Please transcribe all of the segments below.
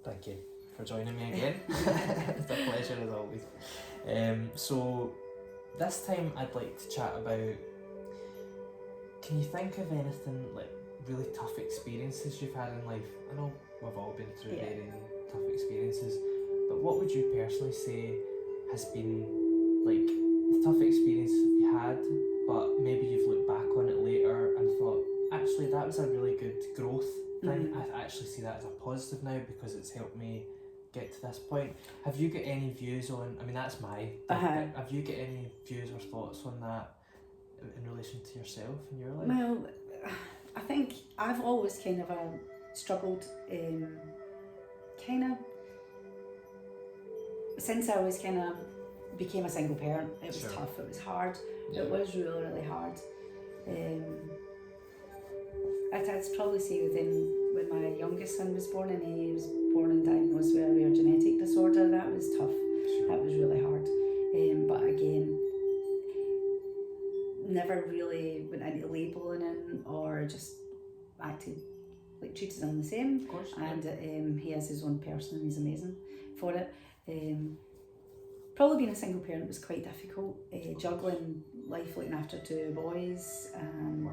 Thank you for joining me again. It's a pleasure as always. So this time I'd like to chat about, can you think of anything like really tough experiences you've had in life? I know we've all been through varying tough experiences, but what would you personally say has been like the tough experience you had, but maybe you've looked back on it later and thought, actually that was a really good growth thing. I actually see that as a positive now because it's helped me get to this point. Have you got any views on, I mean that's my have you got any views or thoughts on that in relation to yourself in your life? Well, I think I've always kind of struggled kind of since I was kind of became a single parent. It was tough, it was hard, it was really, really hard. I'd probably say when my youngest son was born and he was born and diagnosed with a rare genetic disorder, that was tough. That was really hard. But again, never really went into labelling him or just acted like treated him the same. Of course. And he has his own person and he's amazing for it. Probably being a single parent was quite difficult, juggling life, looking after two boys and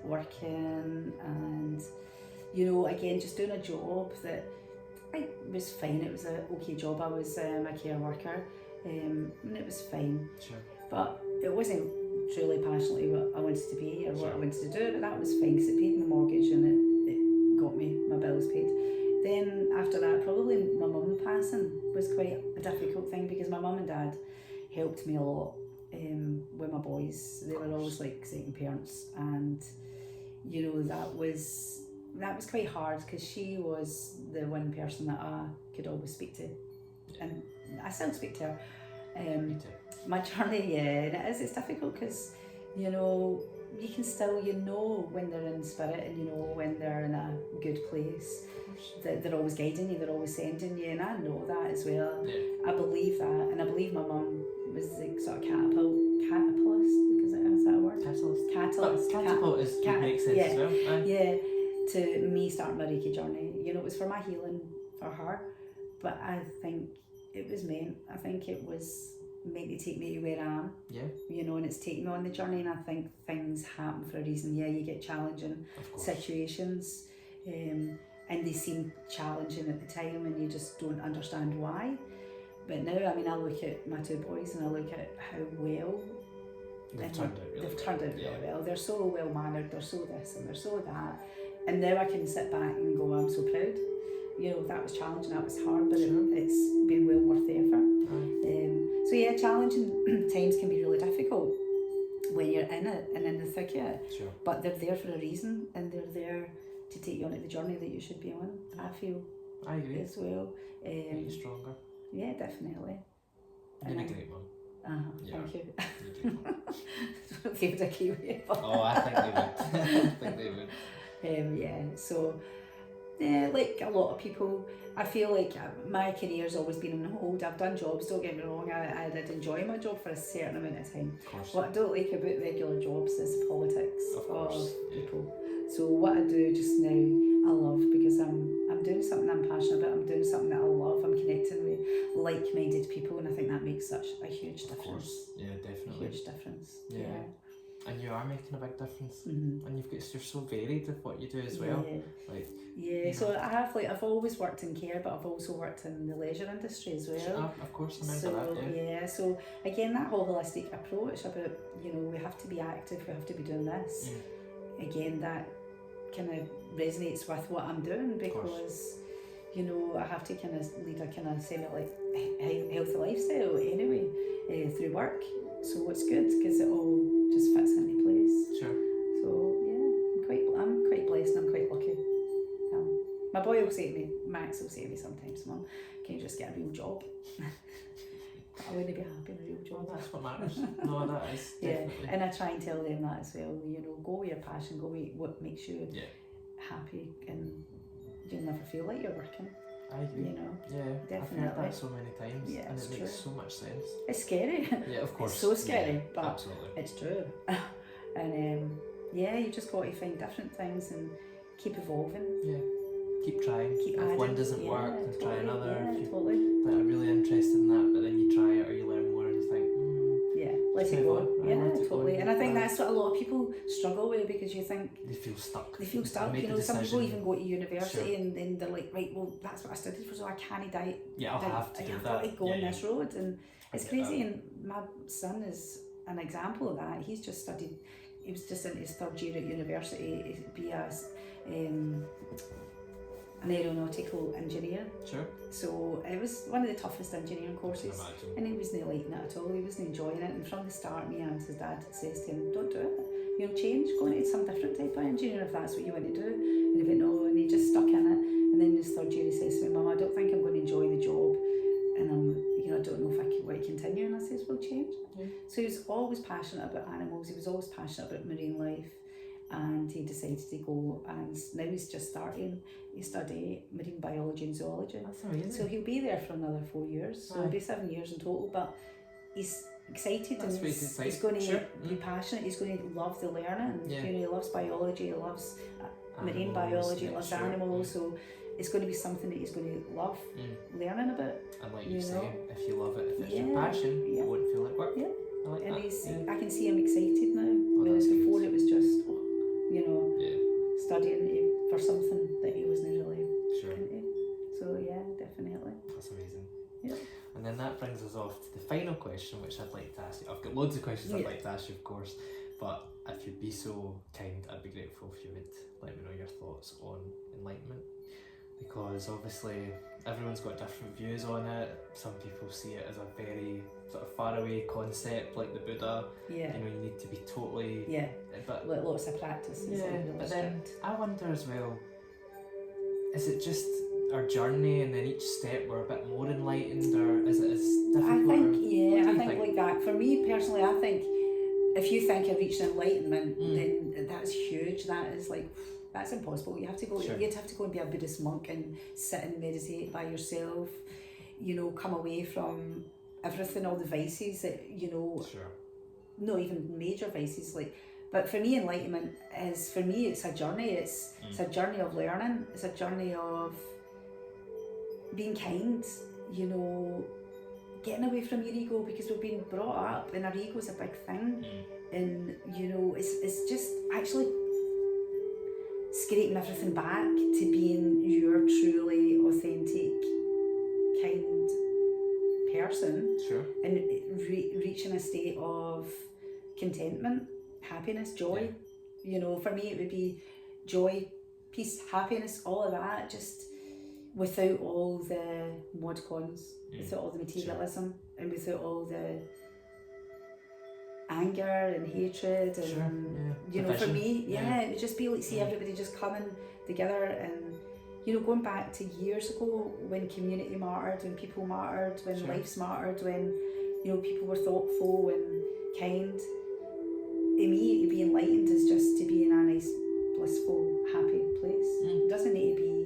working and, you know, again, just doing a job that was fine. It was an okay job. I was a care worker and it was fine. Sure. But it wasn't truly passionately what I wanted to be or what I wanted to do, but that was fine because it paid my mortgage and it got me my bills paid. Then after that, probably my mum passing was quite a difficult thing because my mum and dad helped me a lot with my boys. They were always like second parents, and you know that was quite hard because she was the one person that I could always speak to, and I still speak to her. My journey, it's difficult because you know you can still when they're in spirit and you know when they're in a good place. They're always guiding you, they're always sending you, and I know that as well. I believe that, and I believe my mum was the sort of catalyst, because is that a word? Catalyst. Catalyst makes sense as well. Yeah, to me starting my Reiki journey. You know, it was for my healing, for her, but I think it was meant. I think it was meant to take me to where I am. Yeah. You know, and it's taken me on the journey, and I think things happen for a reason. Yeah, you get challenging situations. And they seem challenging at the time and you just don't understand why. But now, I mean, I look at my two boys and I look at how well they've turned out really well. They're so well mannered, they're so this and they're so that. And now I can sit back and go, I'm so proud. You know, that was challenging, that was hard, but it's been well worth the effort. So yeah, challenging times can be really difficult when you're in it and in the thick of it. Sure. But they're there for a reason and they're there to take you on the journey that you should be on. I feel. I agree. As well. Make you stronger. Yeah, definitely. You're a great mum. Thank you. They would agree with you. I think they would. So like a lot of people, I feel like my career's always been on hold. I've done jobs, don't get me wrong, I did enjoy my job for a certain amount of time. Of course. What I don't like about regular jobs is the politics of people. So what I do just now, I love because I'm doing something I'm passionate about. I'm doing something that I love. I'm connecting with like-minded people, and I think that makes such a huge difference. Of course, yeah, definitely. Huge difference. Yeah. And you are making a big difference, and you're so varied with what you do as well. So I've always worked in care, but I've also worked in the leisure industry as well. Of course, I remember that. So again, that whole holistic approach about we have to be active, we have to be doing this. Again, that kind of resonates with what I'm doing because I have to kind of lead a kind of healthy lifestyle anyway through work. So it's good because it all just fits into place. Sure. So yeah, I'm quite blessed and I'm quite lucky. My boy will say to me, Max will say to me sometimes, Mum, can you just get a real job? But I wouldn't be happy in a real job. Well, that's what matters. No, that is definitely. And I try and tell them that as well. Go with your passion, go with what makes you happy, and you'll never feel like you're working. I agree. Definitely. I've heard that so many times, and it makes so much sense. It's scary. Yeah, of course. It's so scary, but absolutely. It's true. And you just got to find different things and keep evolving. Yeah. keep trying. Keep if adding. one doesn't work, then try another. Yeah, if you totally. like, are really interested in that, but then you try it or you learn more and you think, let it go. Totally. And I think go. that's what a lot of people struggle with, because you think they feel stuck. You know, some people even go to university and then they're like, right, well, that's what I studied for, so I can't I'll have to do that. I've got to go on this road, and it's crazy. And my son is an example of that. He's just studied. He was just in his third year at university to be an aeronautical engineer. Sure. So it was one of the toughest engineering courses, and he wasn't liking it at all. He wasn't enjoying it, and from the start, me and his dad says to him, "Don't do it. You know, change. Go into some different type of engineering if that's what you want to do." And he went, "No," and he just stuck in it. And then in his third year, he says to me, "Mum, I don't think I'm going to enjoy the job, and I don't know if I can continue." And I says, "Well, change." Yeah. So he was always passionate about animals. He was always passionate about marine life. And he decided to go, and now he's just starting. He study marine biology and zoology. That's amazing. So he'll be there for another 4 years. So it'll be 7 years in total. But he's excited, and he's going to be passionate. He's going to love the learning. Yeah. You know, he loves biology. He loves marine biology. He loves animals. So it's going to be something that he's going to love learning about. And like you say, if you love it, if it's your passion, you won't feel like work. Yeah. I like and that. I can see him excited now. Whereas before it was just, studying for something that he wasn't really into. So definitely. That's amazing. Yeah. And then that brings us off to the final question, which I'd like to ask you. I've got loads of questions I'd like to ask you, of course, but if you'd be so kind, I'd be grateful if you would let me know your thoughts on enlightenment, because obviously everyone's got different views on it. Some people see it as a very sort of faraway concept, like the Buddha. Yeah. You know, you need to be totally. Yeah. But lots of practices. Yeah. Really but then strict. I wonder as well, is it just our journey and then each step we're a bit more enlightened, or is it as difficult? I think like that. For me personally, I think if you think you've reached enlightenment, then that's huge. That is like, that's impossible. You have to go. Sure. You'd have to go and be a Buddhist monk and sit and meditate by yourself. You know, come away from everything, all the vices that Sure. Not even major vices, like. But for me, enlightenment is, for me, it's a journey. It's a journey of learning. It's a journey of being kind. You know, getting away from your ego, because we've been brought up and our ego's a big thing. And it's just actually scraping everything back to being your truly authentic, kind person. Sure. And reaching a state of contentment, happiness, joy. You know, for me it would be joy, peace, happiness, all of that, just without all the mod cons, without all the materialism, and without all the anger and hatred and Division. For me, it would just be like see everybody just coming together, and going back to years ago when community mattered, when people mattered, when lives mattered, when people were thoughtful and kind. To me, to be enlightened is just to be in a nice, blissful, happy place. It doesn't need to be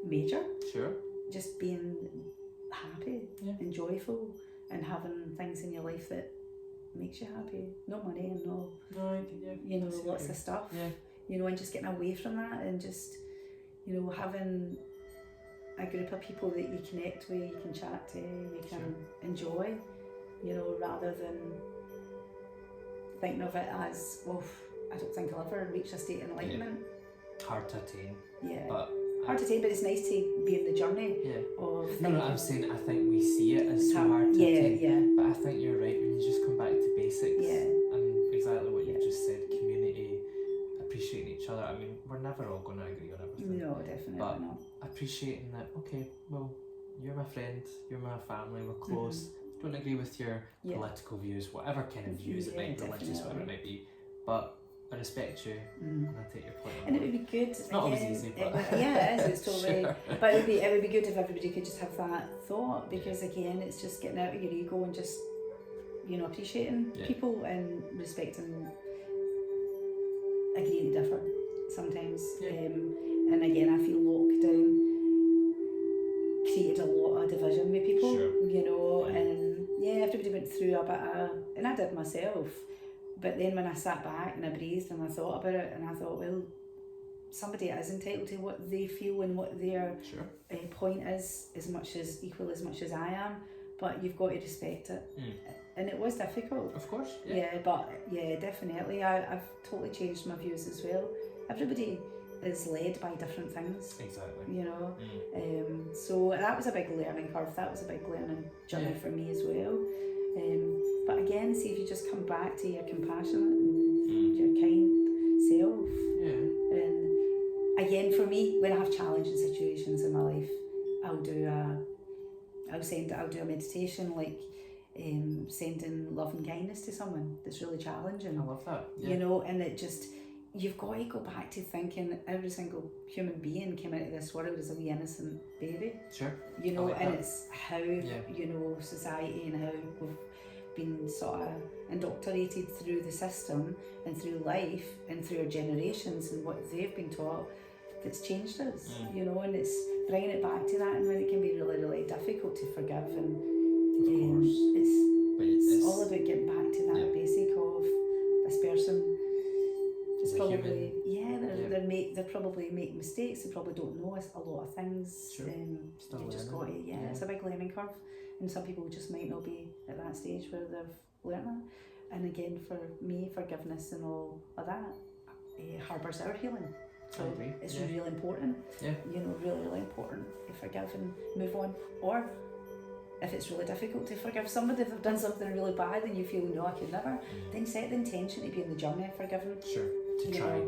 major. Sure. Just being happy and joyful and having things in your life that makes you happy. No money and lots of stuff. Yeah. And just getting away from that and just, having a group of people that you connect with, you can chat to, you can enjoy, rather than thinking of it as, well, I don't think I'll ever reach a state of enlightenment. Hard to attain. Yeah. But hard to attain, but it's nice to be in the journey of... No, I'm saying I think we see it as so hard to attain. Yeah. But I think you're right, when you just come back to basics and exactly what you just said, community, appreciating each other. I mean, we're never all going to agree on everything. No, definitely but not. Appreciating that, okay, well, you're my friend, you're my family, we're close. Don't agree with your political views, whatever kind of views it might be, religious, whatever it might be, but I respect you and I take your point. And it would be good. It's not always easy, but it is. It's totally. But it would be good if everybody could just have that thought, because again, it's just getting out of your ego and just appreciating people and respecting, agreeing to differ sometimes. And again, I feel lockdown created a lot of division with people. And everybody went through a bit of, and I did myself. But then when I sat back and I breathed and I thought about it, and I thought, well, somebody is entitled to what they feel and what their point is, equal as much as I am, but you've got to respect it. And it was difficult. Of course. But definitely I've totally changed my views as well. Everybody is led by different things. Exactly. You know. So that was a big learning curve. That was a big learning journey for me as well. But again, see if you just come back to your compassionate and your kind self. And again, for me, when I have challenging situations in my life, I'll do a meditation, like sending love and kindness to someone that's really challenging. I love that. You know, and it just, you've got to go back to thinking every single human being came out of this world as a wee innocent baby. You know, like and it's how you know, society and how we've been sort of indoctrinated through the system and through life and through our generations and what they've been taught that's changed us. You know, and it's bringing it back to that, and when it can be really, really difficult to forgive, and it's all about getting back to that basic of this person is probably they probably make mistakes, they probably don't know a lot of things. You just got to it's a big learning curve, and some people just might not be at that stage where they've learnt that. And again, for me, forgiveness and all of that harbours our healing. So it's really important. You know, really, really important to forgive and move on. Or if it's really difficult to forgive somebody, if they've done something really bad and you feel, no, I could never, then set the intention to be on the journey of forgiving. To try.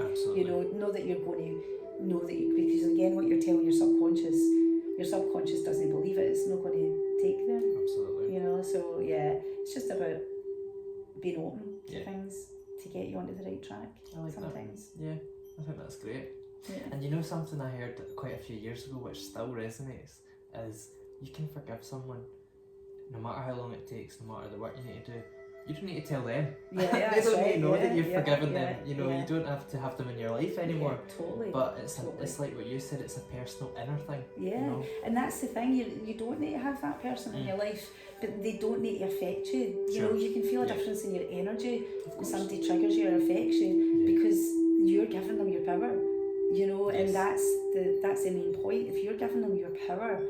Absolutely. You know that you're going to know that because again, what you're telling your subconscious doesn't believe it, it's not going to take there. Absolutely. You know, so it's just about being open to things to get you onto the right track. I like sometimes. That. I think that's great. And you know, something I heard quite a few years ago which still resonates is you can forgive someone no matter how long it takes, no matter the work you need to do. You don't need to tell them. They don't need to know that you've forgiven them. You know, you don't have to have them in your life anymore. Totally. But it's like what you said, it's a personal inner thing. You know? And that's the thing, you don't need to have that person in your life, but they don't need to affect you. You know, you can feel a difference in your energy when somebody triggers you or affects you because you're giving them your power. You know, and that's the main point. If you're giving them your power,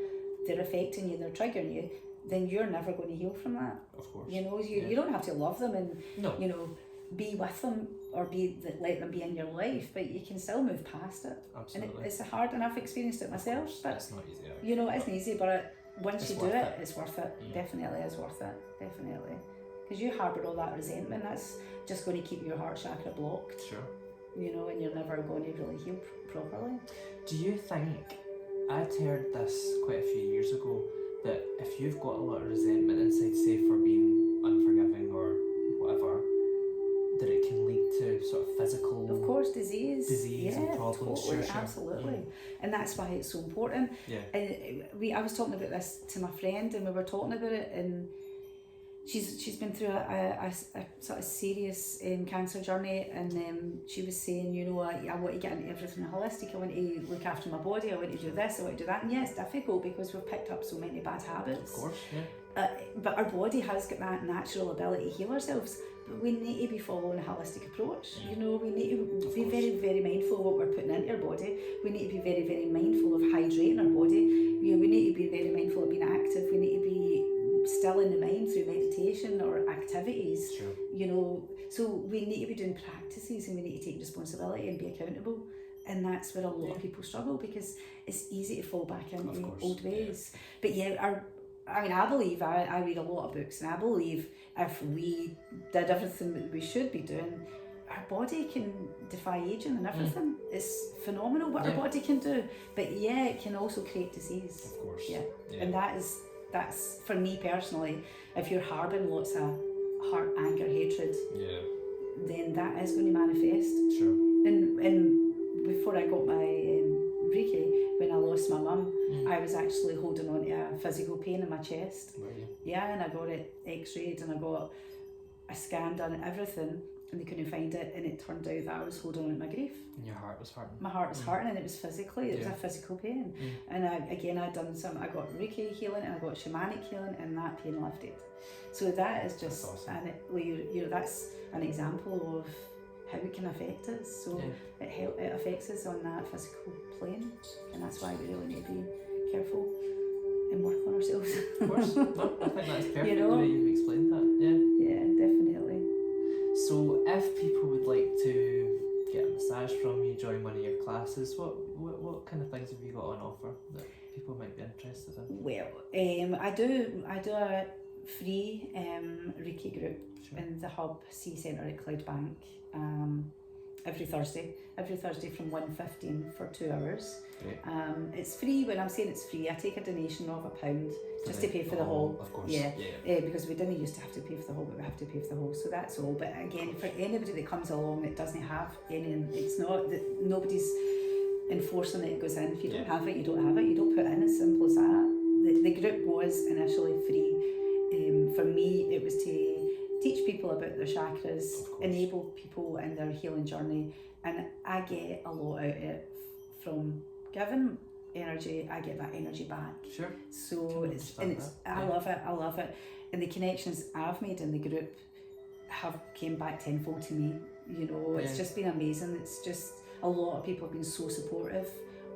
they're affecting you, they're triggering you, then you're never going to heal from that. Of course. You know, you don't have to love them and you know, be with them or let them be in your life, but you can still move past it. Absolutely. And it's hard enough. Experienced it myself, but it's not easy. You know, it isn't easy, but once you do it, it's worth it. Definitely is worth it. Definitely, because you harbour all that resentment. That's just going to keep your heart chakra blocked. You know, and you're never going to really heal properly. Do you think, I'd heard this quite a few years ago, that if you've got a lot of resentment inside, say for being unforgiving or whatever, that it can lead to sort of physical... Of course, disease and problems. Totally, absolutely. And that's why it's so important. And I was talking about this to my friend, and we were talking about it, and she's been through a sort of serious cancer journey, and she was saying, you know, I want to get into everything holistic, I want to look after my body, I want to do this, I want to do that. And it's difficult because we've picked up so many bad habits. Of course, but our body has got that natural ability to heal ourselves, but we need to be following a holistic approach. You know, we need to be very, very mindful of what we're putting into our body. We need to be very, very mindful of hydrating our body. You know, we need to be very mindful of being active. We need to be still in the mind through meditation or activities. You know, so we need to be doing practices, and we need to take responsibility and be accountable. And that's where a lot of people struggle, because it's easy to fall back into old ways. But I believe, I read a lot of books, and I believe if we did everything that we should be doing, our body can defy aging and everything. It's phenomenal what our body can do. But it can also create disease. Of course. And that's for me personally, if you're harbouring lots of hurt, anger, hatred, then that is going to manifest. And before I got my Reiki, when I lost my mum, I was actually holding on to a physical pain in my chest. And I got it x-rayed, and I got a scan done and everything, and they couldn't find it, and it turned out that I was holding on to my grief. And your heart was hurting. My heart was hurting, and it was physically, it was a physical pain. And I got Reiki healing, and I got shamanic healing, and that pain lifted. So that is just, awesome. and you know, that's an example of how it can affect us. So it affects us on that physical plane, and that's why we really need to be careful and work on ourselves. Of course. No, I think that's perfect, You know? the way you've explained that. Yeah, definitely. So if people would like to get a massage from you, join one of your classes, what kind of things have you got on offer that people might be interested in? Well, I do a free Reiki group in the Hub C Centre at Cloudbank every Thursday from 1:15 for 2 hours. Great. It's free. When I'm saying it's free, I take a donation of £1 just to pay for the hall. Of course. Yeah. Because we didn't used to have to pay for the hall, but we have to pay for the hall, so that's all. But again, for anybody that comes along that doesn't have any, it's not that nobody's enforcing that it goes in. If you don't have it, you don't have it. You don't put in, as simple as that. The group was initially free. For me, it was to teach people about their chakras, enable people in their healing journey, and I get a lot out of it from giving energy. I get that energy back. Sure. So I love it, and the connections I've made in the group have came back tenfold to me. You know, it's just been amazing. It's just a lot of people have been so supportive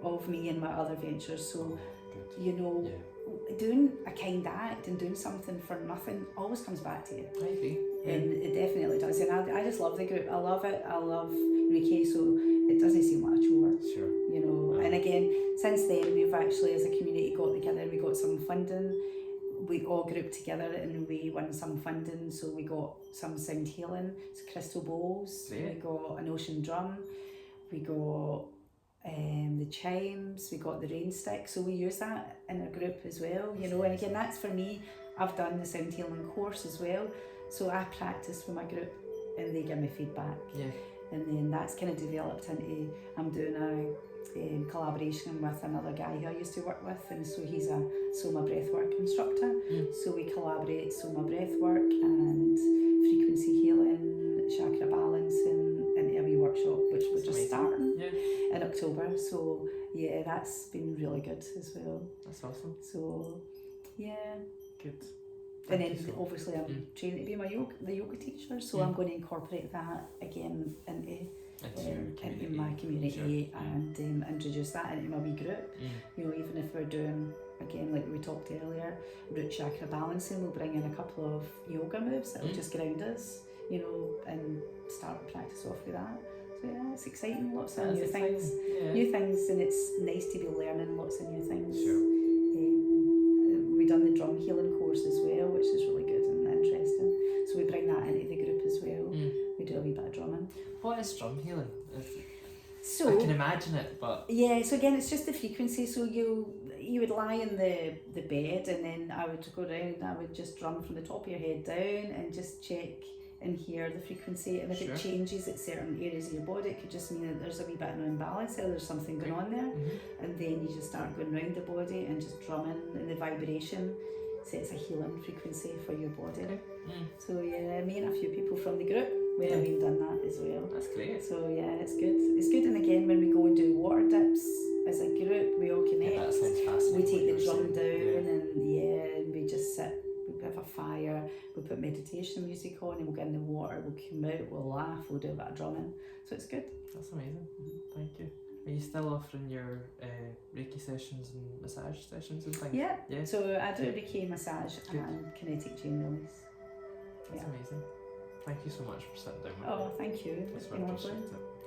of me and my other ventures. So, you know, doing a kind act and doing something for nothing always comes back to you. Maybe. And it definitely does. And I just love the group. I love it. I love Reiki, so it doesn't seem like a chore. Sure. You know, and again, since then we've actually as a community got together, we got some funding. We all grouped together and we won some funding, so we got some sound healing, crystal bowls, we got an ocean drum, we got the chimes, we got the rain stick, so we use that in our group as well, you know. And again, that's for me. I've done the sound healing course as well, so I practice with my group and they give me feedback. And then that's kind of developed into, I'm doing a collaboration with another guy who I used to work with, and so he's a Soma breathwork instructor. So we collaborate Soma breathwork and frequency healing, chakra balancing into a wee workshop, which we're just starting in October. So yeah, that's been really good as well. That's awesome. So yeah. Good. And then obviously I'm training to be the yoga teacher, so I'm going to incorporate that again into my community and introduce that into my wee group. You know, even if we're doing, again, like we talked earlier, root chakra balancing, we'll bring in a couple of yoga moves that will just ground us, you know, and start to practice off with that. So yeah, it's exciting, lots of new things, and it's nice to be learning lots of new things. We done the drum healing course as well, which is really good and interesting. So we bring that into the group as well. We do a wee bit of drumming. What is drum healing? So I can imagine it, but so again, it's just the frequency. So you would lie in the bed, and then I would go around and I would just drum from the top of your head down and just check and hear the frequency. And if it changes at certain areas of your body, it could just mean that there's a wee bit of an imbalance or there's something going on there. And then you just start going round the body and just drumming, and the vibration sets a healing frequency for your body. So yeah, me and a few people from the group, we have been done that as well. That's great. So yeah, it's good. It's good. And again, when we go and do water dips as a group, we all connect. That sounds fascinating. We take the drum down and we just sit. We have a fire. We put meditation music on, and we'll get in the water. We'll come out. We'll laugh. We'll do a bit of drumming. So it's good. That's amazing. Thank you. Are you still offering your Reiki sessions and massage sessions and things? Yeah. So I do Reiki massage and kinetic chain release. That's amazing. Thank you so much for sitting down with me. Oh, thank you. It's been lovely.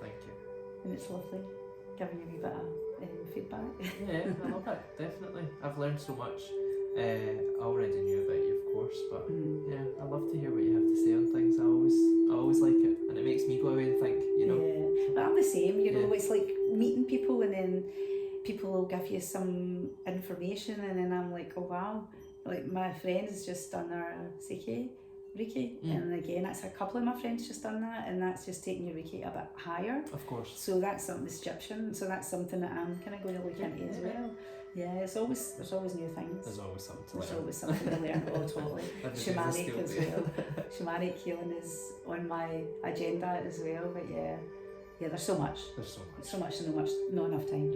Thank you. And it's lovely giving you a wee bit of feedback. Yeah, I love it. Definitely. I've learned so much. I already knew about you, of course, but yeah, I love to hear what you have to say on things. I always like it, and it makes me go away and think, you know. Yeah, but I'm the same. You know, it's like meeting people, and then people will give you some information, and then I'm like, oh wow, like my friend has just done their Reiki, and again, that's a couple of my friends just done that, and that's just taking your Reiki a bit higher. Of course. So that's something that's Egyptian. So that's something that I'm kind of going to look into as well. Yeah, there's always new things. There's always something to learn. There's always something to learn. Oh, totally. Shamanic as well. Shamanic healing is on my agenda as well. But yeah, there's so much. There's so much and not enough time.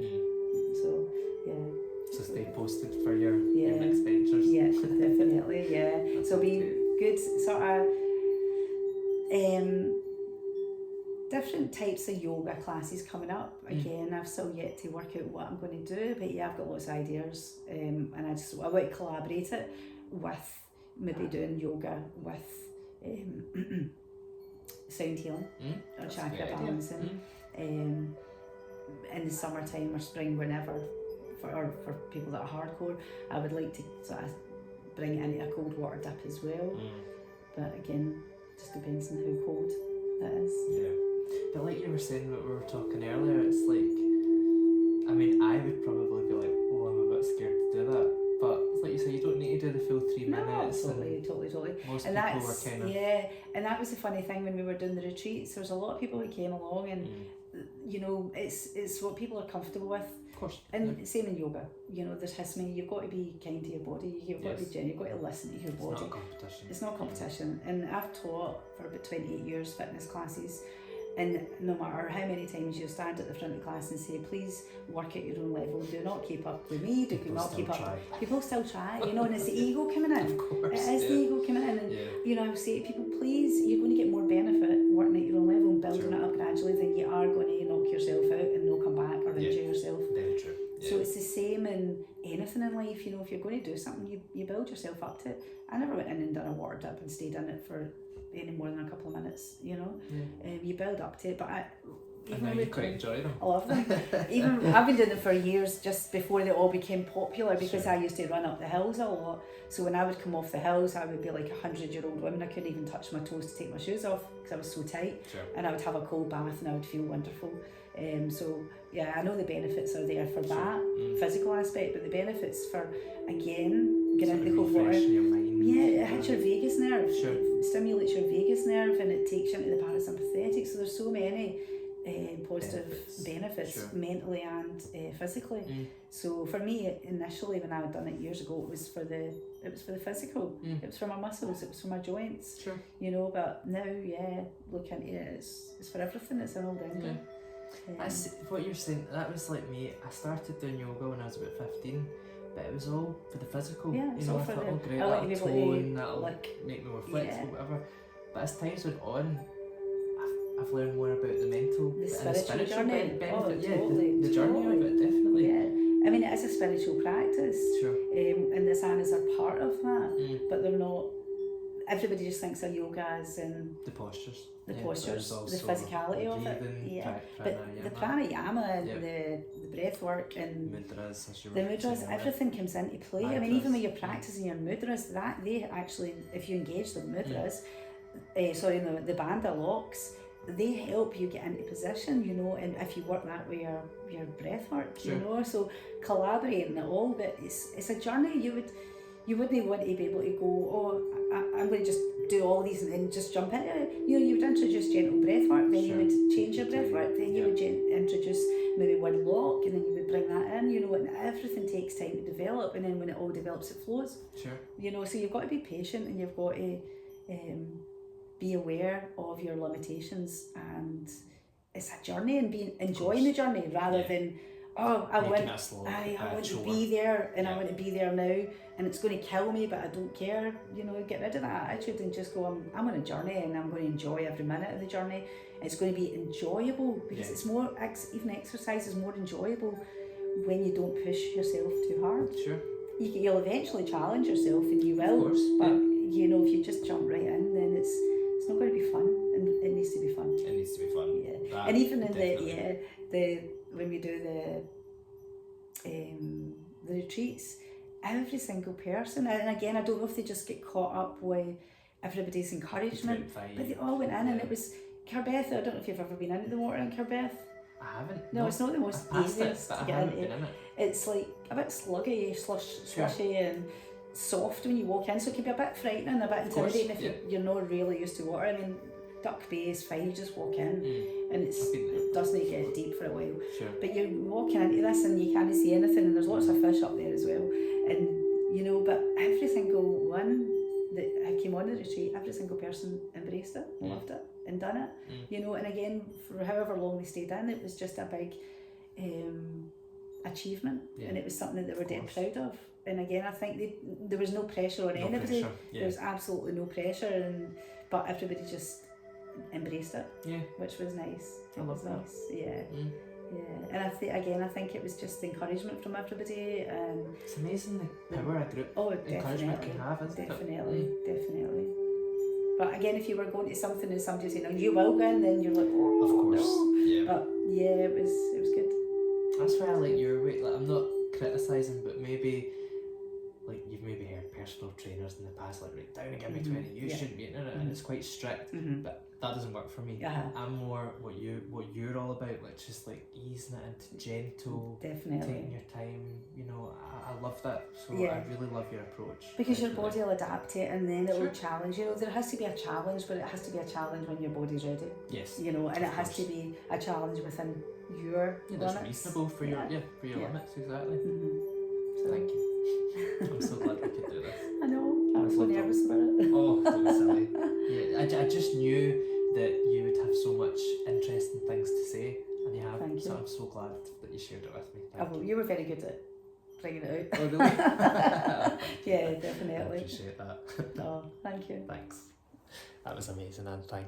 So yeah. So stay posted for your next ventures. Yeah, definitely. So be good sort of different types of yoga classes coming up. Again, I've still yet to work out what I'm going to do, but yeah, I've got lots of ideas, and I want to collaborate it with maybe doing yoga with sound healing or chakra balancing in the summertime or spring, whenever. For people that are hardcore, I would like to sort of bring it into a cold water dip as well. But again, just depends on how cold it is. Yeah. But like you were saying, what we were talking earlier, it's like, I mean, I would probably be like, oh, I'm a bit scared to do that. But it's like you say, you don't need to do the full 3 minutes. Totally. Most and people were kind of... Yeah, and that was the funny thing when we were doing the retreats. There was a lot of people who came along, and you know, it's what people are comfortable with. Of course. And same in yoga, you know, there's histamine. You've got to be kind to your body. You've got to be genuine. You've got to listen to your body. It's not a competition. It's not a competition. And I've taught for about 28 years fitness classes, and no matter how many times you stand at the front of the class and say, please work at your own level, do not keep up with me, do not keep up. People still try, you know, and it's the ego coming in. Of course. It is the ego coming in, and you know, I say to people, please, you're going to get more benefit working at your own level and building it up gradually than you are going to knock yourself out and not come back or injure yourself. Very true. So it's the same in anything in life, you know, if you're going to do something, you build yourself up to it. I never went in and done a water dip and stayed in it for any more than a couple of minutes, you know. You build up to it, but you quite enjoy them. I love them. Even I've been doing them for years, just before they all became popular, because I used to run up the hills a lot. So when I would come off the hills, I would be like 100-year-old woman. I couldn't even touch my toes to take my shoes off because I was so tight. And I would have a cold bath and I would feel wonderful. So yeah, I know the benefits are there for that physical aspect, but the benefits for, again, getting into the cold water. It hits your vagus nerve. It stimulates your vagus nerve, and it takes you into the parasympathetic. So there's so many positive benefits mentally and physically. So for me, initially when I had done it years ago, it was for the physical. It was for my muscles. It was for my joints. You know, but now, look into it. It's for everything. It's an all-rounder. What you're saying, that was like me. I started doing yoga when I was about 15, but it was all for the physical. You know, I thought, oh great, that'll tone, that'll make me more flexible, whatever. But as time's went on, I've learned more about the mental and the spiritual journey. benefit. The journey of it, definitely. I mean, it is a spiritual practice. And the asanas are part of that, but they're not. Everybody just thinks of yoga as in the postures. The physicality of it. But the pranayama and the breath work and the mudras, everything comes into play. I mean, even when you're practicing your mudras, they actually, if you engage the mudras, the bandha locks, they help you get into position, you know, and if you work that way, your breath work, you know, so collaborating it all, but it's a journey. You wouldn't want to be able to go, oh, I'm going to just do all these and then just jump into it. You know, you would introduce gentle breath work, then you would change your breath work, then you would introduce maybe one lock, and then you would bring that in, you know, and everything takes time to develop, and then when it all develops, it flows. You know, so you've got to be patient, and you've got to be aware of your limitations, and it's a journey, and enjoying the journey rather than, oh, I want to be there, and I want to be there now, and it's going to kill me, but I don't care. You know, get rid of that attitude and just go, I'm on a journey, and I'm going to enjoy every minute of the journey. It's going to be enjoyable, because it's more, even exercise is more enjoyable when you don't push yourself too hard. You'll eventually challenge yourself, and you will, but you know, if you just jump right in, then it's not going to be fun, and it needs to be fun. And even in when we do the retreats, every single person, and again, I don't know if they just get caught up with everybody's encouragement, but they all went in, and it was Carbeth. I don't know if you've ever been into the water in Carbeth. I haven't. No, it's not the most easiest to get into. It's like a bit sluggy, slushy, and soft when you walk in, so it can be a bit frightening, a bit intimidating if you're not really used to water. I mean, Duck Bay is fine, you just walk in, and it doesn't get deep for a while. But you're walking into this and you can't see anything, and there's lots of fish up there as well. And you know, but every single one that came on the retreat, every single person embraced it, loved it, and done it. You know, and again, for however long they stayed in, it was just a big achievement, and it was something that they were dead proud of. And again, I think there was no pressure on anybody. There was absolutely no pressure, but everybody just embraced it. Yeah. Which was nice. I love that. Nice. Yeah. Yeah, and I think it was just the encouragement from everybody. It's amazing the power a group encouragement can have, isn't it? Definitely. But again, if you were going to something and somebody saying, "Oh, you will win," then you're like, "Oh, of course." No. Yeah. But yeah, it was good. That's why I like your way. Like, I'm not criticising, but maybe like you've maybe heard personal trainers in the past like, right, down and give me 20. You shouldn't be in it, and it's quite strict. But that doesn't work for me. I'm more what you're all about, which is like easing it into gentle, taking your time. You know, I love that. So I really love your approach. Because your body will adapt to it, and then it will challenge. You know, there has to be a challenge, but it has to be a challenge when your body's ready. Yes. You know, and it has to be a challenge within your limits. That's reasonable for your limits, exactly. So thank you. I'm so glad we could do this. I know. I was so nervous about it. Oh, don't be silly. Yeah, I just knew that you would have so much interesting things to say, and you have. Thank you. So I'm so glad that you shared it with me. You were very good at bringing it out. Oh, really? Yeah, definitely. I appreciate that. Oh, thank you. Thanks. That was amazing, and thank